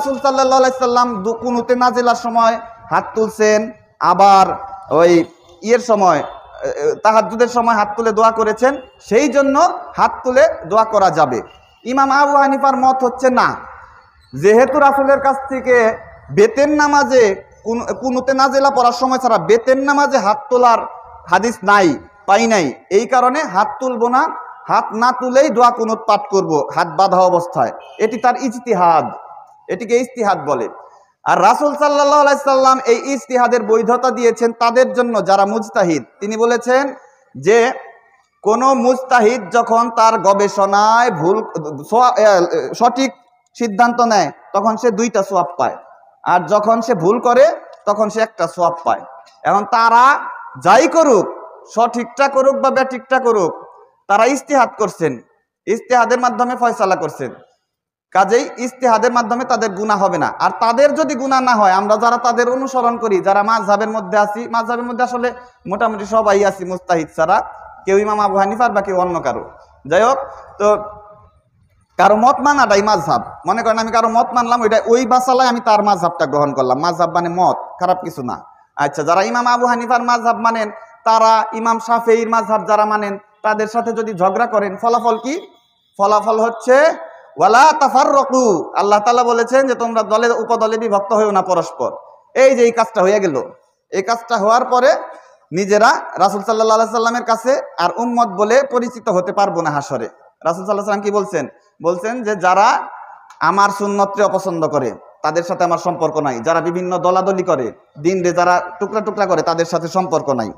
রাসূল সাল্লাল্লাহু আলাইহি সাল্লাম কুনুতে নাজিলার সময় হাত তুলছেন, আবার ওই ইয়ের সময় তাহাজ্জুদের সময় হাত তুলে দোয়া করেছেন, সেই জন্য হাত তুলে দোয়া করা যাবে। ইমাম আবু হানিফার মত হচ্ছে না, যেহেতু রাসূলের কাছ থেকে বেতের নামাজে কুনুতে নাজিলা পড়ার সময় ছাড়া বেতের নামাজে হাত তোলার হাদিস নাই, পাই নাই, এই কারণে হাত তুলবো না, হাত না তুলেই দোয়া কুনুত পাঠ করব হাত বাঁধা অবস্থায়। এটি তার ইজতিহাদ, এটিকে ইজতিহাদ বলে। আর রাসূল সাল্লাল্লাহু আলাইহি সাল্লাম এই ইজতিহাদের বৈধতা দিয়েছেন তাদের জন্য যারা মুজতাহিদ। তিনি বলেছেন যে কোন মুজতাহিদ যখন তার গবেষণায় সঠিক সিদ্ধান্ত নেয় তখন সে 2টা সওয়াব পায়, আর যখন সে ভুল করে তখন সে 1টা সওয়াব পায়। এখন তারা যাই করুক, সঠিকটা করুক বা ব্যাঠিকটা করুক, তারা ইজতিহাদ করছেন, ইজতিহাদের মাধ্যমে ফয়সালা করছেন, কাজেই ইজতিহাদের মাধ্যমে তাদের গুনাহ হবে না। আর তাদের যদি গুনাহ না হয়, আমরা যারা তাদের অনুসরণ করি, যারা মাযহাবের মধ্যে আছি, মাযহাবের মধ্যে আসলে মোটামুটি সবাই আছি মুজতাহিদ ছাড়া, কেউ ইমাম আবু হানিফার বা কেউ অন্য কারো, যাই হোক, তো কারো মত মানাটাই মাযহাব। মনে করেন আমি কারো মত মানলাম, ওইটা ওই বাসালায় আমি তার মাযহাবটা গ্রহণ করলাম, মাযহাব মানে মত, খারাপ কিছু না। আচ্ছা, যারা ইমাম আবু হানিফার মাযহাব মানেন, তারা ইমাম শাফিঈর মাযহাব যারা মানেন, তাদের সাথে যদি ঝগড়া করেন, ফলাফল কি? ফলাফল হচ্ছে ওয়ালা তাফাররাকু। আল্লাহ তাআলা বলেছেন যে তোমরা দলে উপদলে বিভক্ত হয়েও না পরস্পর। এই যে এই কাজটা হয়ে গেল, এই কাজটা হওয়ার পরে নিজেরা রাসূল সাল্লাল্লাহু আলাইহি সাল্লামের কাছে আর উম্মত বলে পরিচিত হতে পারবো না হাসরে। রাসূল সাল্লাল্লাহু আলাইহি সাল্লাম কি বলছেন? বলছেন যে যারা আমার সুন্নতকে অপছন্দ করে তাদের সাথে আমার সম্পর্ক নাই, যারা বিভিন্ন দলাদলি করে, দিন রে যারা টুকরা টুকরা করে তাদের সাথে সম্পর্ক নাই।